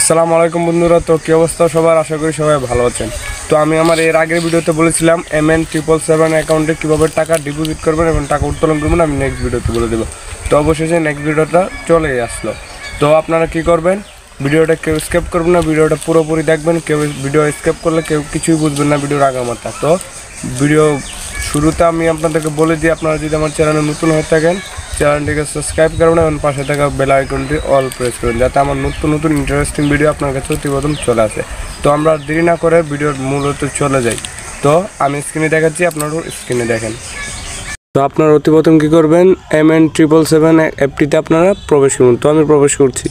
আসসালামু আলাইকুম বন্ধুরা। তো কি অবস্থা সবার? আশা করি সবাই ভালো আছেন। তো আমি আমার এর আগের ভিডিওতে বলেছিলাম MN777 অ্যাকাউন্টে কীভাবে টাকা ডিপোজিট করবেন এবং টাকা উত্তোলন করবেন, আমি নেক্সট ভিডিওতে বলে দেবো। তো অবশেষে নেক্সট ভিডিওটা চলে আসলো। তো আপনারা কি করবেন, ভিডিওটা কেউ স্কিপ করবেন না, ভিডিওটা পুরোপুরি দেখবেন। কেউ ভিডিও স্কিপ করলে কেউ কিছুই বুঝবেন না ভিডিওর আগামাতা। তো ভিডিও শুরুতে আমি আপনাদেরকে বলে দিই, আপনারা যদি আমার চ্যানেলে নতুন হয়ে থাকেন চ্যানেলটিকে সাবস্ক্রাইব করবেন এবং পাশে থাকা বেল আইকনটি অল প্রেস করুন, যাতে আমার নতুন নতুন ইন্টারেস্টিং ভিডিও আপনার কাছে প্রতিবেদন চলে আসে। তো আমরা দেরি না করে ভিডিওর মূলত চলে যাই। তো আমি স্ক্রিনে দেখাচ্ছি, আপনারাও স্ক্রিনে দেখেন। তো আপনারা অতি প্রথম কী করবেন, MN777 অ্যাপটিতে আপনারা প্রবেশ করুন। তো আমি প্রবেশ করছি।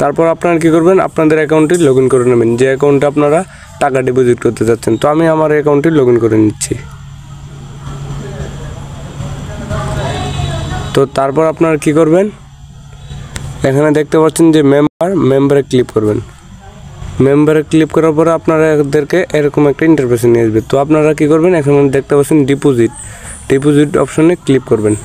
তারপর আপনারা কী করবেন, আপনাদের অ্যাকাউন্টটি লগ ইন করে নেবেন, যে অ্যাকাউন্টে আপনারা টাকা ডিপোজিট করতে চাচ্ছেন। তো আমি আমার অ্যাকাউন্টটি লগ ইন করে নিচ্ছি। তো তারপর আপনারা কী করবেন, এখানে দেখতে পাচ্ছেন যে মেম্বারে ক্লিক করবেন। মেম্বারে ক্লিক করার পরে আপনাদেরকে এরকম একটা ইন্টারফেসে নিয়ে আসবে। তো আপনারা কী করবেন, এখানে দেখতে পাচ্ছেন ডিপোজিট অপশনে ক্লিক করবেন।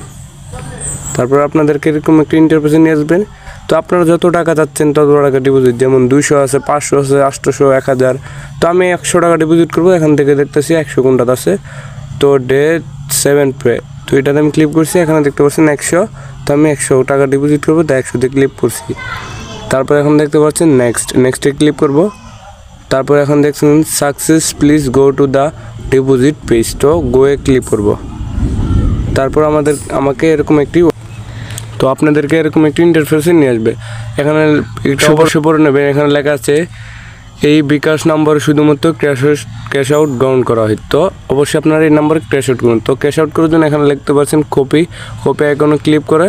তারপর আপনাদেরকে এরকম একটা ইন্টারফেসে নিয়ে আসবেন। তো আপনারা যত টাকা চাচ্ছেন তত টাকা ডিপোজিট, যেমন 200 আছে, 500 আছে, 800, 1000। তো আমি 100 টাকা ডিপোজিট করবো। এখান থেকে দেখতেছি 100 কোনটাতে আছে, তো ডেট 7 পে। তো এটাতে আমি ক্লিক করছি। এখানে দেখতে পাচ্ছেন 100। তো আমি 100 টাকা ডিপোজিট করবো, তাই 100তে ক্লিক করছি। তারপর এখন দেখতে পাচ্ছেন নেক্সটে ক্লিক করব। তারপর এখন দেখছেন success, please go to the deposit page. তো গোয়ে ক্লিক করব। তারপর আমাকে এরকম একটি, তো আপনাদেরকে এরকম একটি ইন্টারফেসে নিয়ে আসবে। এখানে অবশ্যই পড়ে নেবেন, এখানে লেখা আছে এই বিকাশ নম্বরে শুধুমাত্র ক্যাশ আউট গ্রহণ করা হয়। তো অবশ্যই আপনারা এই নাম্বারে ক্যাশ আউট করুন। তো ক্যাশ আউট করার জন্য এখানে লিখতে পারছেন কপি আইকনে ক্লিক করে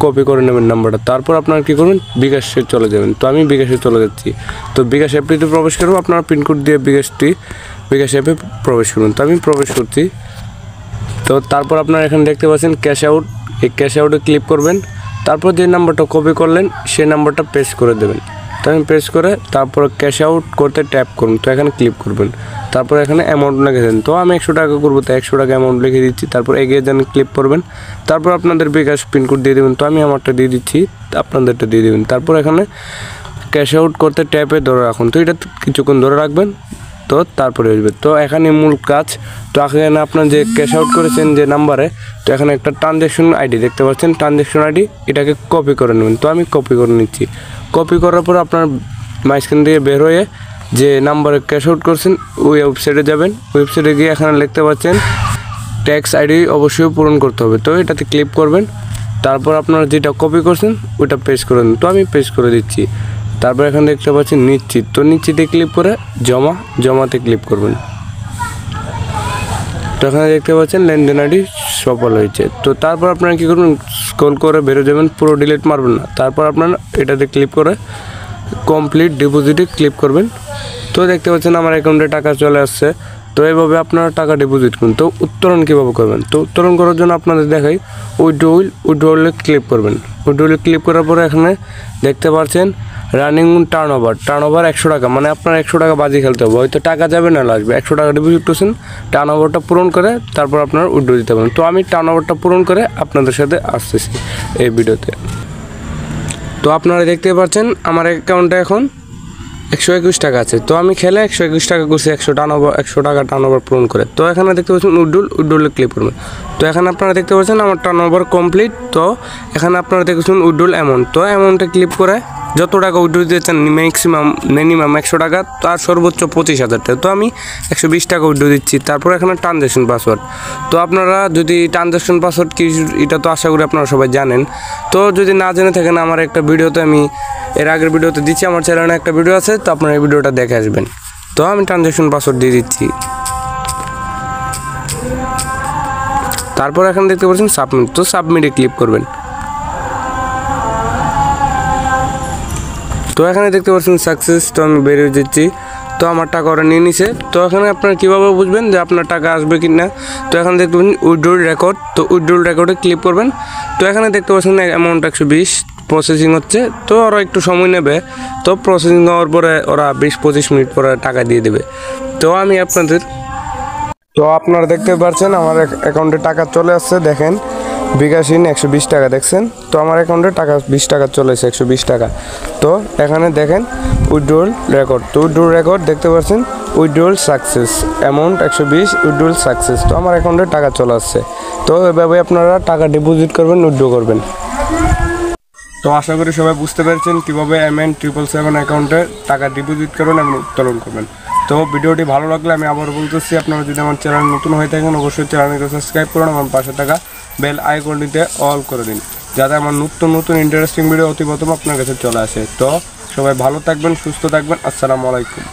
কপি করে নেবেন নাম্বারটা। তারপর আপনারা কী করবেন, বিকাশে চলে যাবেন। তো আমি বিকাশে চলে যাচ্ছি। তো বিকাশ অ্যাপটিতে প্রবেশ করবো। আপনারা পিনকোড দিয়ে বিকাশ অ্যাপে প্রবেশ করুন। তো আমি প্রবেশ করছি। তো তারপর আপনারা এখানে দেখতে পাচ্ছেন ক্যাশ আউট, এই ক্যাশ আউটে ক্লিক করবেন। তারপর যে নাম্বারটা কপি করলেন সেই নাম্বারটা পেস্ট করে দেবেন। তো আমি পেস্ট করে তারপর ক্যাশ আউট করতে ট্যাপ করুন। তো এখানে ক্লিক করবেন। তারপর এখানে অ্যামাউন্ট লিখে দেন। তো আমি 100 টাকা করবো, তো 100 টাকা অ্যামাউন্ট লিখে দিচ্ছি। তারপর এগিয়ে যান, ক্লিক করবেন। তারপর আপনাদের বিকাশ পিনকোড দিয়ে দেবেন। তো আমি আমারটা দিয়ে দিচ্ছি, আপনাদেরটা দিয়ে দেবেন। তারপর এখানে ক্যাশ আউট করতে ট্যাপে ধরে রাখুন। তো এটা কিছুক্ষণ ধরে রাখবেন। তো তারপরে আসবে। তো এখানে মূল কাজ। তো এখানে আপনার যে ক্যাশ আউট করেছেন যে নাম্বারে, তো এখানে একটা ট্রানজ্যাকশন আইডি দেখতে পাচ্ছেন, ট্রানজ্যাকশন আইডি, এটাকে কপি করে নেবেন। তো আমি কপি করে নিচ্ছি। কপি করার পর আপনার মাঝখান দিয়ে বের হয়ে যে নাম্বারে ক্যাশ আউট করছেন ওই ওয়েবসাইটে যাবেন। ওয়েবসাইটে গিয়ে এখানে দেখতে পাচ্ছেন ট্যাক্স আইডি অবশ্যই পূরণ করতে হবে। তো এটাতে ক্লিক করবেন। তারপর আপনারা যেটা কপি করছেন ওইটা পেস্ট করে দিন। তো আমি পেস্ট করে দিচ্ছি। তারপর এখানে দেখতে পাচ্ছেন নিশ্চিত। তো নিশ্চিতে ক্লিক করে জমাতে ক্লিক করবেন। তো এখানে দেখতে পাচ্ছেন লেনদেন আইডি সফল হয়েছে। তো তারপর আপনারা কী করবেন, স্ক্রল করে বেরো যাবেন, পুরো ডিলিট মারবেন না। তারপর আপনারা এটাতে ক্লিক করে কমপ্লিট ডিপোজিটে ক্লিক করবেন। তো দেখতে পাচ্ছেন আমার অ্যাকাউন্টে টাকা চলে আসছে। তো এইভাবে আপনারা টাকা ডিপোজিট করুন। তো উত্তোলন কীভাবে করবেন, তো উত্তোলন করার জন্য আপনাদের দেখাই, উইথড্রলে ক্লিক করবেন। উইথড্রলে ক্লিক করার পরে এখানে দেখতে পাচ্ছেন রানিং টার্ন ওভার 100 টাকা, মানে আপনার 100 টাকা বাজি খেলতে হবে, হয়তো টাকা যাবে না আসবে। 100 টাকা ডিপোজিট করছেন, টার্ন ওভারটা পূরণ করে তারপর আপনারা উইথড্র দিতে পারেন। তো আমি টার্ন ওভারটা পূরণ করে আপনাদের সাথে আসতেছি এই ভিডিওতে। তো আপনারা দেখতে পাচ্ছেন আমার অ্যাকাউন্টে এখন 121 টাকা আছে। তো আমি খেলে 121 টাকা করছি 100 টাকা টার্ন ওভার পূরণ করে। তো এখানে দেখতে পাচ্ছেন উইথড্রলে ক্লিক করবেন। তো এখানে আপনারা দেখতে পাচ্ছেন আমার টার্ন ওভার কমপ্লিট। তো এখানে আপনারা দেখছেন উইথড্রল অ্যামাউন্ট। তো অ্যামাউন্টে ক্লিক করে যত টাকা উইথড্র দিতে চান, মিনিমাম 100 টাকা, তার সর্বোচ্চ 25,000 টাকা। তো আমি 120 টাকা উইথড্র দিচ্ছি। তারপর এখানে ট্রানজ্যাকশন পাসওয়ার্ড। তো আপনারা যদি ট্রানজ্যাকশন পাসওয়ার্ড কি, এটা তো আশা করি আপনারা সবাই জানেন। তো যদি না জেনে থাকেন, আমার একটা ভিডিওতে আমি এর আগের ভিডিওতে দিচ্ছি, আমার চ্যানেলে একটা ভিডিও আছে, তো আপনারা এই ভিডিওটা দেখে আসবেন। তো আমি ট্রানজ্যাকশন পাসওয়ার্ড দিয়ে দিচ্ছি। তারপর এখানে দেখতে পাচ্ছেন সাবমিট। তো সাবমিটে ক্লিক করবেন। তো এখানে দেখতে পাচ্ছেন সাকসেস। তো আমি বেরিয়ে যাচ্ছি। তো আমার টাকা ওরা নিয়ে নিছে। তো এখানে আপনারা কীভাবে বুঝবেন যে আপনার টাকা আসবে কি না, তো এখানে দেখতে পাচ্ছেন উইথড্রল রেকর্ড। তো উইথড্রল রেকর্ডে ক্লিক করবেন। তো এখানে দেখতে পাচ্ছেন অ্যামাউন্ট 120 প্রসেসিং হচ্ছে। তো ওরা একটু সময় নেবে। তো প্রসেসিং হওয়ার পরে ওরা 20-25 মিনিট পরে টাকা দিয়ে দেবে। তো আমি আপনাদের তো আপনারা দেখতে পাচ্ছেন আমার অ্যাকাউন্টে টাকা চলে আসছে, দেখেন বিকাশহীন 120 টাকা দেখছেন। তো আমার অ্যাকাউন্টে টাকা 20 টাকা চলে এসেছে, 120 টাকা। তো এখানে দেখেন উইথড্রল রেকর্ড, তো উইথড্রল রেকর্ড দেখতে পাচ্ছেন withdrawal success, amount 120, withdrawal success. তো আমার অ্যাকাউন্টে টাকা চলে আসছে। তো এভাবে আপনারা টাকা ডিপোজিট করবেন, উইথড্র করবেন। তো আশা করি সবাই বুঝতে পেরেছেন কীভাবে MN777 অ্যাকাউন্টে টাকা ডিপোজিট করবেন এবং উত্তোলন করবেন। তো ভিডিওটি ভালো লাগলে আমি আবার বলতেছি, আপনারা যদি আমার চ্যানেল নতুন হয়ে থাকেন অবশ্যই চ্যানেলকে সাবস্ক্রাইব করুন, আমার পাশে থাকা বেল আইকনটিতে অল করে দিন, যাতে আমার নতুন নতুন ইন্টারেস্টিং ভিডিও অতি প্রথম আপনার কাছে চলে আসে। তো সবাই ভালো থাকবেন, সুস্থ থাকবেন। আসসালামু আলাইকুম।